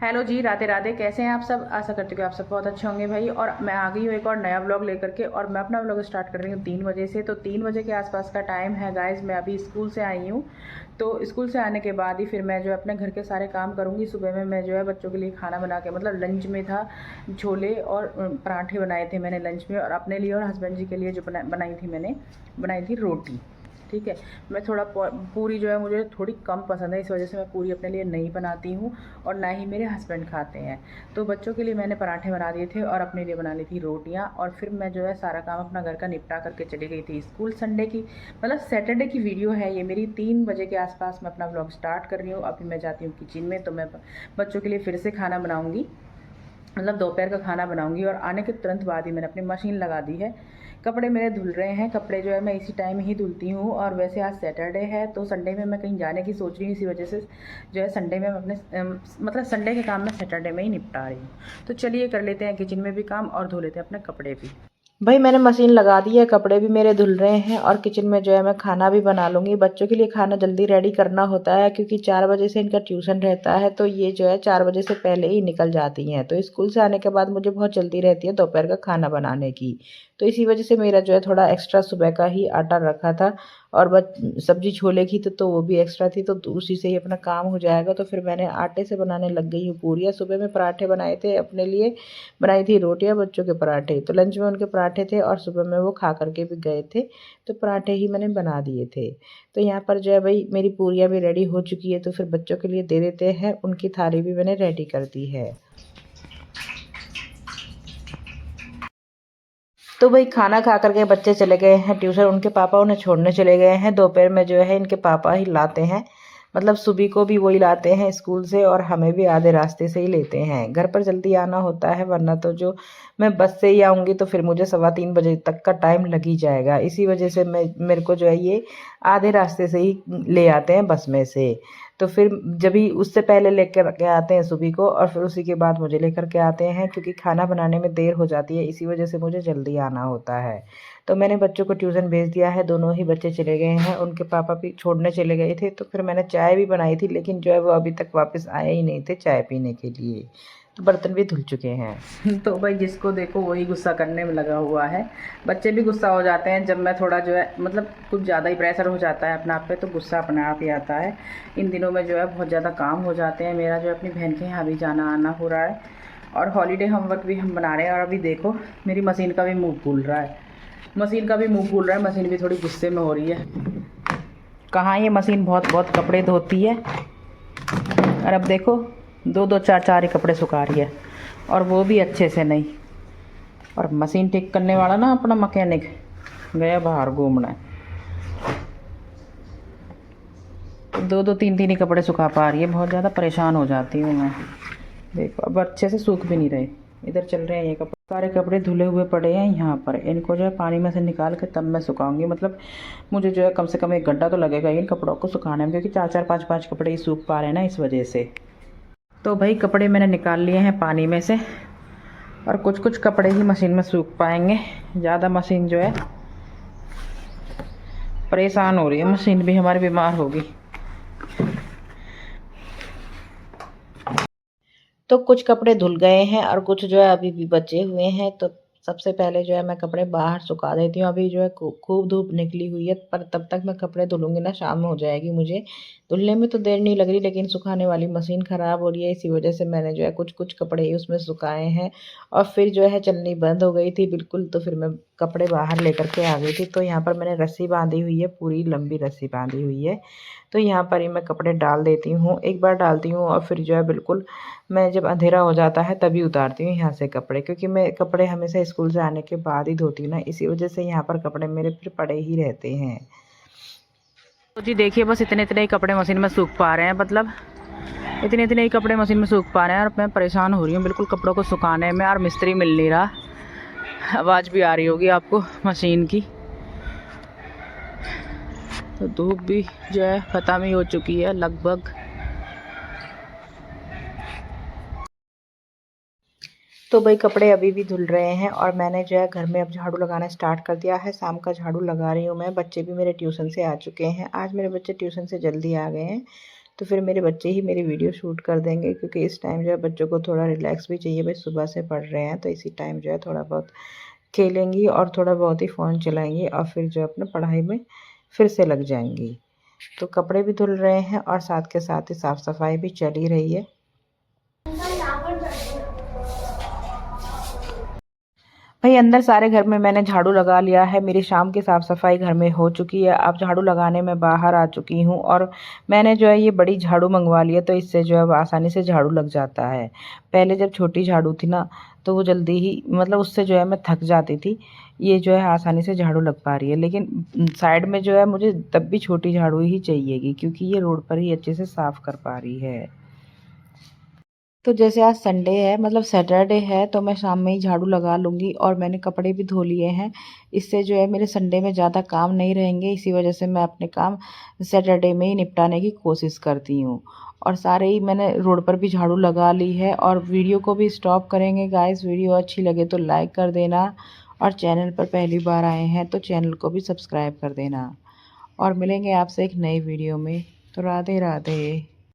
Hello जी, राधे राधे। कैसे हैं आप सब? आशा करती हूँ कि आप सब बहुत अच्छे होंगे भाई। और मैं आ गई हूँ एक और नया व्लॉग लेकर के, और मैं अपना व्लॉग स्टार्ट कर रही हूँ 3 बजे से। तो 3 बजे के आसपास का टाइम है गाइज़। मैं अभी स्कूल से आई हूँ, तो स्कूल से आने के बाद ही फिर मैं जो है अपने घर के सारे काम करूँगी। सुबह में मैं जो है बच्चों के लिए खाना बना के, मतलब लंच में था छोले और पराठे बनाए थे मैंने लंच में, और अपने लिए और हस्बैंड जी के लिए जो बनाई थी मैंने, बनाई थी रोटी। ठीक है। मैं थोड़ा पूरी जो है मुझे थोड़ी कम पसंद है, इस वजह से मैं पूरी अपने लिए नहीं बनाती हूँ, और ना ही मेरे हस्बैंड खाते हैं। तो बच्चों के लिए मैंने पराठे बना दिए थे और अपने लिए बना ली थी रोटियाँ। और फिर मैं जो है सारा काम अपना घर का निपटा करके चली गई थी स्कूल। संडे की, मतलब सैटरडे की वीडियो है ये मेरी। 3 बजे के आसपास मैं अपना व्लॉग स्टार्ट कर रही हूँ। अभी मैं जाती हूँ किचन में, तो मैं बच्चों के लिए फिर से खाना बनाऊँगी, मतलब दोपहर का खाना बनाऊंगी। और आने के तुरंत बाद ही मैंने अपनी मशीन लगा दी है। कपड़े मेरे धुल रहे हैं, कपड़े जो है मैं इसी टाइम ही धुलती हूँ। और वैसे आज सैटरडे है, तो संडे में मैं कहीं जाने की सोच रही हूँ, इसी वजह से जो है संडे में मैं अपने मतलब संडे के काम मैं सैटरडे में ही निपटा रही हूँ। तो चलिए कर लेते हैं किचन में भी काम और धो लेते हैं अपने कपड़े भी। भाई मैंने मशीन लगा दी है, कपड़े भी मेरे धुल रहे हैं, और किचन में जो है मैं खाना भी बना लूँगी। बच्चों के लिए खाना जल्दी रेडी करना होता है, क्योंकि 4 बजे से इनका ट्यूशन रहता है, तो ये जो है 4 बजे से पहले ही निकल जाती हैं। तो स्कूल से आने के बाद मुझे बहुत जल्दी रहती है दोपहर का खाना बनाने की। तो इसी वजह से मेरा जो है थोड़ा एक्स्ट्रा सुबह का ही आटा रखा था, और सब्जी छोले की तो वो भी एक्स्ट्रा थी, तो उसी से ही अपना काम हो जाएगा। तो फिर मैंने आटे से बनाने लग गई हूँ पूरियाँ। सुबह में पराठे बनाए थे, अपने लिए बनाई थी रोटियां, बच्चों के पराठे। तो लंच में उनके पराठे थे, और सुबह में वो खा करके भी गए थे, तो पराठे ही मैंने बना दिए थे। तो यहाँ पर जो है भाई मेरी पूरियां भी रेडी हो चुकी है, तो फिर बच्चों के लिए दे देते हैं। उनकी थाली भी मैंने रेडी कर दी है। तो भाई खाना खा करके बच्चे चले गए हैं ट्यूशन, उनके पापा उन्हें छोड़ने चले गए हैं। दोपहर में जो है इनके पापा ही लाते हैं, मतलब सुबह को भी वही लाते हैं स्कूल से, और हमें भी आधे रास्ते से ही लेते हैं। घर पर जल्दी आना होता है, वरना तो जो मैं बस से ही आऊँगी तो फिर मुझे 2:15 बजे तक का टाइम लग ही जाएगा। इसी वजह से मेरे को जो है ये आधे रास्ते से ही ले आते हैं बस में से। तो फिर जब भी उससे पहले लेकर के आते हैं सुबह को, और फिर उसी के बाद मुझे लेकर के आते हैं, क्योंकि खाना बनाने में देर हो जाती है, इसी वजह से मुझे जल्दी आना होता है। तो मैंने बच्चों को ट्यूशन भेज दिया है, दोनों ही बच्चे चले गए हैं, उनके पापा भी छोड़ने चले गए थे। तो फिर मैंने चाय भी बनाई थी, लेकिन जो है वो अभी तक वापस आए ही नहीं थे चाय पीने के लिए। तो बर्तन भी धुल चुके हैं। तो भाई जिसको देखो वही गुस्सा करने में लगा हुआ है। बच्चे भी गुस्सा हो जाते हैं जब मैं थोड़ा जो है, मतलब कुछ ज़्यादा ही प्रेशर हो जाता है अपने आप पे, तो गुस्सा अपने आप ही आता है। इन दिनों में जो है बहुत ज़्यादा काम हो जाते हैं। मेरा जो है अपनी बहन के यहाँ भी जाना आना हो रहा है, और हॉलीडे होमवर्क भी हम बना रहे हैं। और अभी देखो मेरी मशीन का भी मुँह फूल रहा है, मशीन का भी मुँह फूल रहा है। मशीन भी थोड़ी गुस्से में हो रही है। कहाँ ये मशीन बहुत बहुत कपड़े धोती है, और अब देखो 2-2 4-4 ही कपड़े सुखा रही है, और वो भी अच्छे से नहीं। और मशीन ठीक करने वाला ना अपना मैकेनिक गया बाहर घूमने, 2-2 3-3 ही कपड़े सुखा पा रही है। बहुत ज़्यादा परेशान हो जाती हूँ मैं। देखो अब अच्छे से सूख भी नहीं रहे, इधर चल रहे हैं ये कपड़े। सारे कपड़े धुले हुए पड़े हैं यहाँ पर, इनको जो है पानी में से निकाल के तब मैं सुखाऊंगी। मतलब मुझे जो है कम से कम 1 घंटा तो लगेगा इन कपड़ों को सुखाने में, क्योंकि 4-4 5-5 कपड़े ही सूख पा रहे हैं ना, इस वजह से। तो भाई कपड़े मैंने निकाल लिए हैं पानी में से, और कुछ कुछ कपड़े ही मशीन में सूख पाएंगे। ज़्यादा मशीन जो है परेशान हो रही है, मशीन भी हमारी बीमार होगी। तो कुछ कपड़े धुल गए हैं, और कुछ जो है अभी भी बचे हुए हैं। तो सबसे पहले जो है मैं कपड़े बाहर सुखा देती हूँ। अभी जो है खूब धूप निकली हुई है, पर तब तक मैं कपड़े धुलूंगी ना शाम हो जाएगी। मुझे धुलने में तो देर नहीं लग रही, लेकिन सुखाने वाली मशीन ख़राब हो रही है, इसी वजह से मैंने जो है कुछ कुछ कपड़े ही उसमें सुखाए हैं, और फिर जो है चलनी बंद हो गई थी बिल्कुल। तो फिर मैं कपड़े बाहर लेकर के आ गई थी। तो यहाँ पर मैंने रस्सी बांधी हुई है, पूरी लंबी रस्सी बांधी हुई है। तो यहाँ पर ही मैं कपड़े डाल देती हूँ, एक बार डालती हूँ, और फिर जो है बिल्कुल मैं जब अंधेरा हो जाता है तभी उतारती हूँ यहाँ से कपड़े, क्योंकि मैं कपड़े हमेशा स्कूल से आने के बाद ही धोती हूँ ना, इसी वजह से यहाँ पर कपड़े मेरे फिर पड़े ही रहते हैं। तो जी देखिए बस इतने इतने ही कपड़े मशीन में सूख पा रहे हैं, मतलब इतने इतने ही कपड़े मशीन में सूख पा रहे हैं, और मैं परेशान हो रही हूँ बिल्कुल कपड़ों को सुखाने में, और मिस्त्री मिल नहीं रहा। आवाज़ भी आ रही होगी आपको मशीन की। तो धूप भी जो है ख़त्म ही हो चुकी है लगभग। तो भाई कपड़े अभी भी धुल रहे हैं, और मैंने जो है घर में अब झाड़ू लगाना स्टार्ट कर दिया है। शाम का झाड़ू लगा रही हूँ मैं। बच्चे भी मेरे ट्यूशन से आ चुके हैं, आज मेरे बच्चे ट्यूशन से जल्दी आ गए हैं, तो फिर मेरे बच्चे ही मेरी वीडियो शूट कर देंगे, क्योंकि इस टाइम जो है बच्चों को थोड़ा रिलैक्स भी चाहिए। भाई सुबह से पढ़ रहे हैं तो इसी टाइम जो है थोड़ा बहुत खेलेंगी और थोड़ा बहुत ही फ़ोन चलाएंगी और फिर जो अपने पढ़ाई में फिर से लग जाएंगी। तो कपड़े भी धुल रहे हैं और साथ के साथ ही साफ़ सफाई भी चल ही रही है। भाई अंदर सारे घर में मैंने झाड़ू लगा लिया है, मेरी शाम की साफ़ सफाई घर में हो चुकी है। अब झाड़ू लगाने में बाहर आ चुकी हूँ और मैंने जो है ये बड़ी झाड़ू मंगवा लिया, तो इससे जो है वो आसानी से झाड़ू लग जाता है। पहले जब छोटी झाड़ू थी ना, तो वो जल्दी ही मतलब उससे जो है मैं थक जाती थी। ये जो है आसानी से झाड़ू लग पा रही है, लेकिन साइड में जो है मुझे तब भी छोटी झाड़ू ही चाहिएगी, क्योंकि ये रोड पर ही अच्छे से साफ़ कर पा रही है। तो जैसे आज संडे है, मतलब सैटरडे है, तो मैं शाम में ही झाड़ू लगा लूँगी और मैंने कपड़े भी धो लिए हैं। इससे जो है मेरे संडे में ज़्यादा काम नहीं रहेंगे, इसी वजह से मैं अपने काम सैटरडे में ही निपटाने की कोशिश करती हूँ। और सारे ही मैंने रोड पर भी झाड़ू लगा ली है और वीडियो को भी स्टॉप करेंगे गाइस। वीडियो अच्छी लगे तो लाइक कर देना और चैनल पर पहली बार आए हैं तो चैनल को भी सब्सक्राइब कर देना। और मिलेंगे आपसे एक नई वीडियो में। तो राधे राधे।